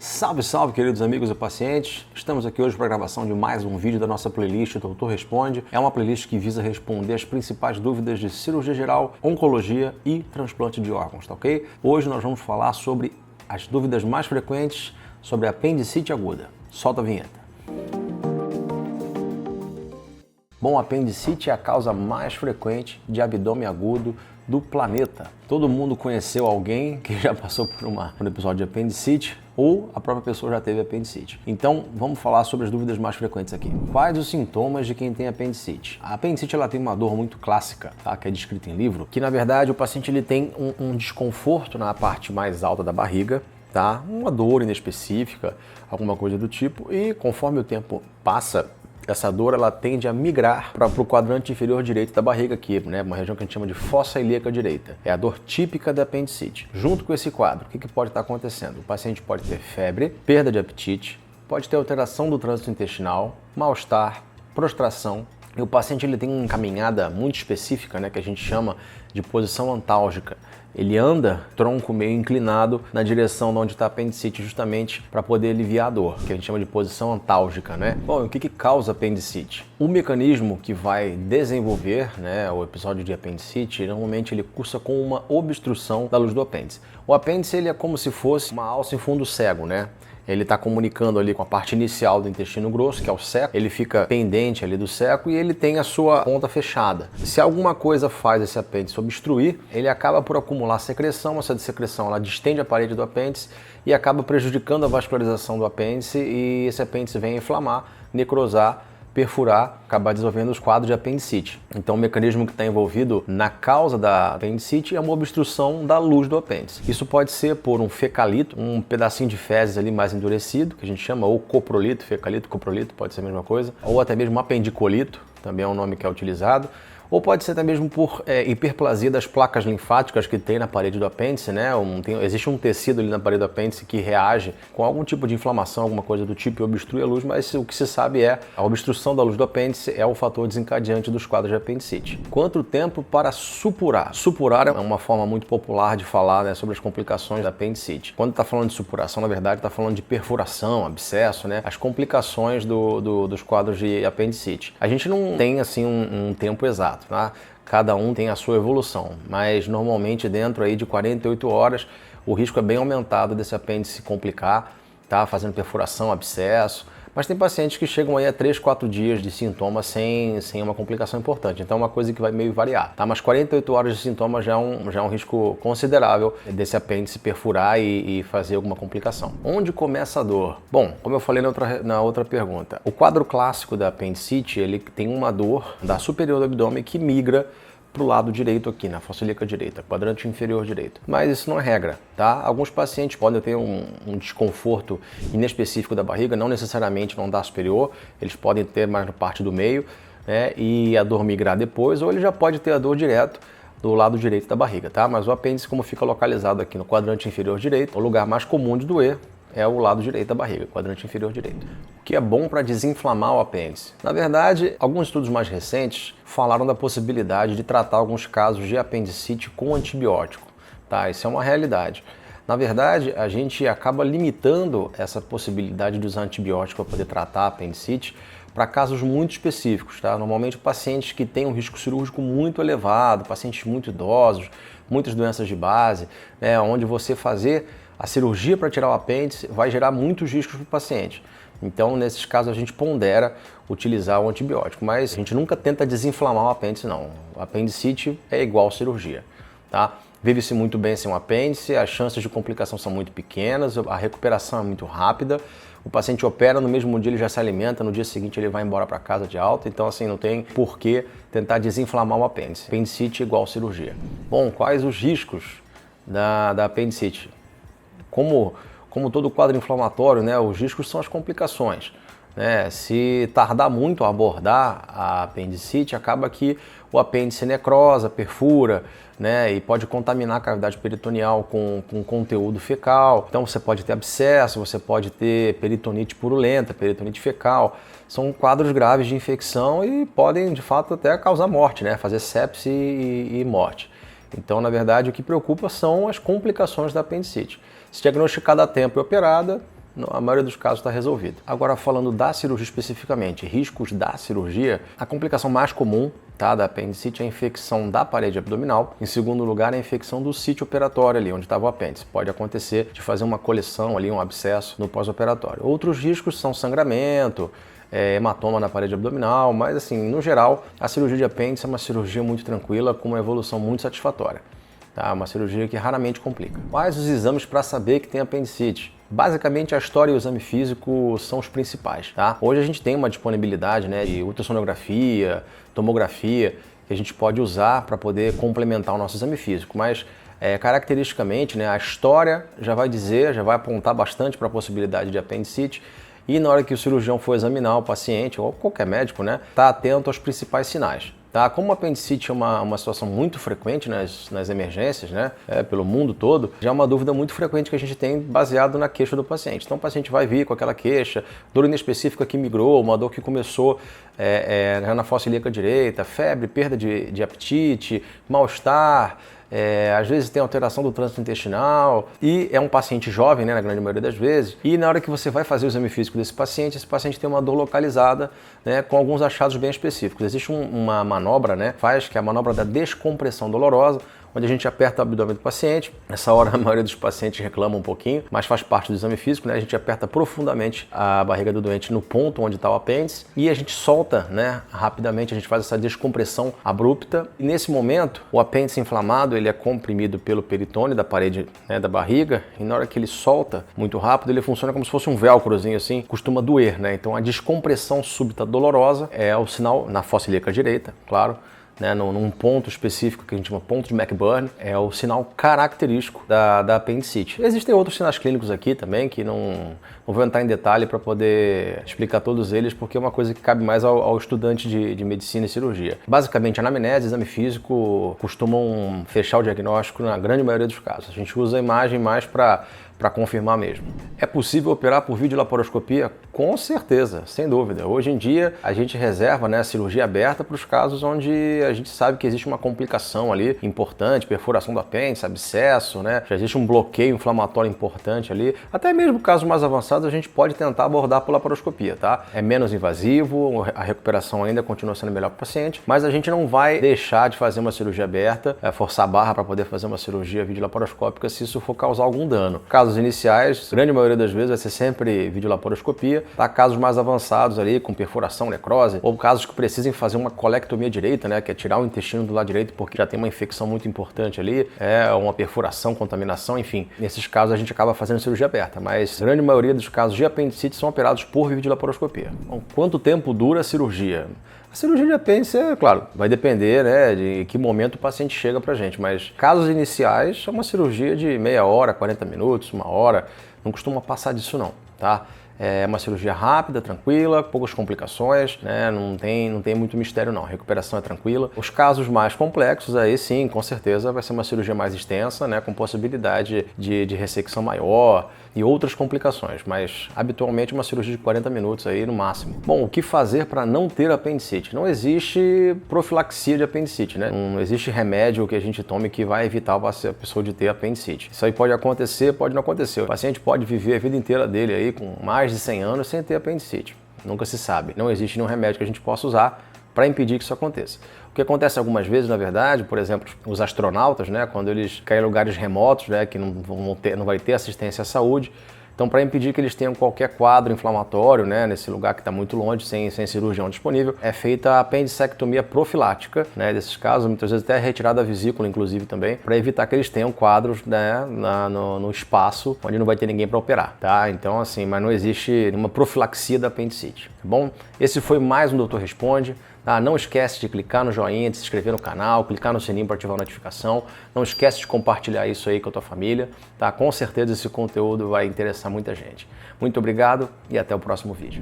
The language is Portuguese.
Salve, salve, queridos amigos e pacientes! Estamos aqui hoje para a gravação de mais um vídeo da nossa playlist Doutor Responde. É uma playlist que visa responder as principais dúvidas de cirurgia geral, oncologia e transplante de órgãos, tá ok? Hoje nós vamos falar sobre as dúvidas mais frequentes sobre apendicite aguda. Solta a vinheta. Bom, a apendicite é a causa mais frequente de abdômen agudo do planeta. Todo mundo conheceu alguém que já passou por um episódio de apendicite ou a própria pessoa já teve apendicite. Então, vamos falar sobre as dúvidas mais frequentes aqui. Quais os sintomas de quem tem apendicite? A apendicite ela tem uma dor muito clássica, tá? Que é descrita em livro, que na verdade o paciente ele tem um desconforto na parte mais alta da barriga, tá? Uma dor inespecífica, alguma coisa do tipo, e conforme o tempo passa, essa dor ela tende a migrar para o quadrante inferior direito da barriga aqui, né? Uma região que a gente chama de fossa ilíaca direita. É a dor típica da apendicite. Junto com esse quadro, o que pode estar acontecendo? O paciente pode ter febre, perda de apetite, pode ter alteração do trânsito intestinal, mal-estar, prostração. E o paciente ele tem uma caminhada muito específica, né, que a gente chama de posição antálgica. Ele anda tronco meio inclinado na direção de onde está a apendicite, justamente para poder aliviar a dor, que a gente chama de posição antálgica, né? Bom, e o que causa apendicite? O mecanismo que vai desenvolver, né, o episódio de apendicite, normalmente ele cursa com uma obstrução da luz do apêndice. O apêndice ele é como se fosse uma alça em fundo cego, né? Ele está comunicando ali com a parte inicial do intestino grosso, que é o ceco. Ele fica pendente ali do ceco e ele tem a sua ponta fechada. Se alguma coisa faz esse apêndice obstruir, ele acaba por acumular secreção. Essa secreção ela distende a parede do apêndice e acaba prejudicando a vascularização do apêndice e esse apêndice vem a inflamar, necrosar, perfurar, acabar desenvolvendo os quadros de apendicite. Então o mecanismo que está envolvido na causa da apendicite é uma obstrução da luz do apêndice. Isso pode ser por um fecalito, um pedacinho de fezes ali mais endurecido, que a gente chama, ou coprolito, fecalito, coprolito, pode ser a mesma coisa, ou até mesmo apendicolito, também é um nome que é utilizado. Ou pode ser até mesmo por hiperplasia das placas linfáticas que tem na parede do apêndice, né? Existe um tecido ali na parede do apêndice que reage com algum tipo de inflamação, alguma coisa do tipo e obstrui a luz, mas o que se sabe é a obstrução da luz do apêndice é o fator desencadeante dos quadros de apendicite. Quanto tempo para supurar? Supurar é uma forma muito popular de falar, né, sobre as complicações da apendicite. Quando está falando de supuração, na verdade está falando de perfuração, abscesso, né? As complicações dos quadros de apendicite. A gente não tem assim um tempo exato. Tá? Cada um tem a sua evolução, mas normalmente dentro aí de 48 horas o risco é bem aumentado desse apêndice complicar, tá? Fazendo perfuração, abscesso, mas tem pacientes que chegam aí a 3, 4 dias de sintomas sem uma complicação importante, então é uma coisa que vai meio variar, tá? Mas 48 horas de sintomas já é um risco considerável desse apêndice perfurar e fazer alguma complicação. Onde começa a dor? Bom, como eu falei na outra pergunta, o quadro clássico da apendicite, ele tem uma dor da superior do abdômen que migra para o lado direito aqui, na fossa ilíaca direita, quadrante inferior direito. Mas isso não é regra, tá? Alguns pacientes podem ter um desconforto inespecífico da barriga, não necessariamente no andar superior, eles podem ter mais na parte do meio, né? E a dor migrar depois, ou ele já pode ter a dor direto do lado direito da barriga, tá? Mas o apêndice, como fica localizado aqui no quadrante inferior direito, o lugar mais comum de doer é o lado direito da barriga, quadrante inferior direito. O que é bom para desinflamar o apêndice? Na verdade, alguns estudos mais recentes falaram da possibilidade de tratar alguns casos de apendicite com antibiótico, tá? Isso é uma realidade. Na verdade, a gente acaba limitando essa possibilidade de usar antibiótico para poder tratar a apendicite para casos muito específicos, tá? Normalmente pacientes que têm um risco cirúrgico muito elevado, pacientes muito idosos, muitas doenças de base, né, onde você fazer a cirurgia para tirar o apêndice vai gerar muitos riscos para o paciente. Então, nesses casos, a gente pondera utilizar o antibiótico, mas a gente nunca tenta desinflamar o apêndice, não. O apendicite é igual cirurgia, tá? Vive-se muito bem sem um apêndice, as chances de complicação são muito pequenas, a recuperação é muito rápida, o paciente opera, no mesmo dia ele já se alimenta, no dia seguinte ele vai embora para casa de alta, então assim, não tem por que tentar desinflamar o apêndice. Apendicite é igual cirurgia. Bom, quais os riscos da apendicite? Como todo quadro inflamatório, né, os riscos são as complicações, né? Se tardar muito a abordar a apendicite, acaba que o apêndice necrosa, perfura, né, e pode contaminar a cavidade peritoneal com conteúdo fecal. Então você pode ter abscesso, você pode ter peritonite purulenta, peritonite fecal. São quadros graves de infecção e podem, de fato, até causar morte, né, fazer sepse e morte. Então, na verdade, o que preocupa são as complicações da apendicite. Se diagnosticada a tempo e operada, a maioria dos casos está resolvido. Agora, falando da cirurgia especificamente, riscos da cirurgia, a complicação mais comum, tá, da apendicite é a infecção da parede abdominal. Em segundo lugar, é a infecção do sítio operatório ali, onde estava o apêndice. Pode acontecer de fazer uma coleção ali, um abscesso no pós-operatório. Outros riscos são sangramento, hematoma na parede abdominal, mas assim, no geral, a cirurgia de apêndice é uma cirurgia muito tranquila, com uma evolução muito satisfatória. Tá? Uma cirurgia que raramente complica. Quais os exames para saber que tem apendicite? Basicamente, a história e o exame físico são os principais. Tá? Hoje a gente tem uma disponibilidade, né, de ultrassonografia, tomografia, que a gente pode usar para poder complementar o nosso exame físico, mas caracteristicamente, né, a história já vai dizer, já vai apontar bastante para a possibilidade de apendicite. E na hora que o cirurgião for examinar o paciente, ou qualquer médico, né, tá atento aos principais sinais. Tá? Como a apendicite é uma situação muito frequente nas emergências, né, pelo mundo todo, já é uma dúvida muito frequente que a gente tem baseado na queixa do paciente. Então o paciente vai vir com aquela queixa, dor inespecífica que migrou, uma dor que começou na fossa ilíaca direita, febre, perda de apetite, mal-estar, às vezes tem alteração do trânsito intestinal e é um paciente jovem, né, na grande maioria das vezes, e na hora que você vai fazer o exame físico desse paciente, esse paciente tem uma dor localizada, né, com alguns achados bem específicos. Existe uma manobra, né, que é a manobra da descompressão dolorosa, onde a gente aperta o abdômen do paciente. Nessa hora a maioria dos pacientes reclama um pouquinho, mas faz parte do exame físico, né? A gente aperta profundamente a barriga do doente no ponto onde está o apêndice e a gente solta, né, rapidamente, a gente faz essa descompressão abrupta. E nesse momento, o apêndice inflamado ele é comprimido pelo peritônio da parede, né, da barriga, e na hora que ele solta muito rápido, ele funciona como se fosse um velcrozinho assim, costuma doer, né? Então a descompressão súbita dolorosa é o sinal na fossa ilíaca direita, claro, né, num ponto específico que a gente chama ponto de McBurn, é o sinal característico da apendicite. Existem outros sinais clínicos aqui também, que não vou entrar em detalhe para poder explicar todos eles, porque é uma coisa que cabe mais ao estudante de medicina e cirurgia. Basicamente, anamnese e exame físico costumam fechar o diagnóstico na grande maioria dos casos. A gente usa a imagem mais para confirmar mesmo. É possível operar por videolaparoscopia? Com certeza, sem dúvida. Hoje em dia, a gente reserva, né, a cirurgia aberta para os casos onde a gente sabe que existe uma complicação ali importante, perfuração do apêndice, abscesso, né? Já existe um bloqueio inflamatório importante ali. Até mesmo casos mais avançados, a gente pode tentar abordar por laparoscopia, tá? É menos invasivo, a recuperação ainda continua sendo melhor para o paciente, mas a gente não vai deixar de fazer uma cirurgia aberta, forçar a barra para poder fazer uma cirurgia videolaparoscópica se isso for causar algum dano. Casos iniciais, a grande maioria das vezes vai ser sempre videolaparoscopia, tá? Casos mais avançados ali, com perfuração, necrose, ou casos que precisem fazer uma colectomia direita, né, que é tirar o intestino do lado direito porque já tem uma infecção muito importante ali, uma perfuração, contaminação, enfim. Nesses casos a gente acaba fazendo cirurgia aberta, mas a grande maioria dos casos de apendicite são operados por videolaparoscopia. Bom, quanto tempo dura a cirurgia? A cirurgia de apêndice, claro, vai depender, né, de que momento o paciente chega pra gente, mas casos iniciais é uma cirurgia de meia hora, 40 minutos, uma hora, não costuma passar disso não, tá? É uma cirurgia rápida, tranquila, poucas complicações, né? Não tem muito mistério não, a recuperação é tranquila. Os casos mais complexos, aí sim, com certeza vai ser uma cirurgia mais extensa, né? Com possibilidade de ressecção maior e outras complicações, mas habitualmente uma cirurgia de 40 minutos aí no máximo. Bom, o que fazer para não ter apendicite? Não existe profilaxia de apendicite, né? Não existe remédio que a gente tome que vai evitar a pessoa de ter apendicite. Isso aí pode acontecer, pode não acontecer. O paciente pode viver a vida inteira dele aí com mais de 100 anos sem ter apendicite. Nunca se sabe. Não existe nenhum remédio que a gente possa usar para impedir que isso aconteça. O que acontece algumas vezes, na verdade, por exemplo, os astronautas, né, quando eles caem em lugares remotos, né, que não vai ter assistência à saúde, então para impedir que eles tenham qualquer quadro inflamatório, né, nesse lugar que está muito longe, sem cirurgião disponível, é feita a apendicectomia profilática, né, desses casos, muitas vezes até retirada da vesícula, inclusive também, para evitar que eles tenham quadros, né, no espaço onde não vai ter ninguém para operar, tá? Então assim, mas não existe uma profilaxia da apendicite, tá bom? Esse foi mais um Doutor Responde. Ah, não esquece de clicar no joinha, de se inscrever no canal, clicar no sininho para ativar a notificação. Não esquece de compartilhar isso aí com a tua família, tá? Com certeza esse conteúdo vai interessar muita gente. Muito obrigado e até o próximo vídeo.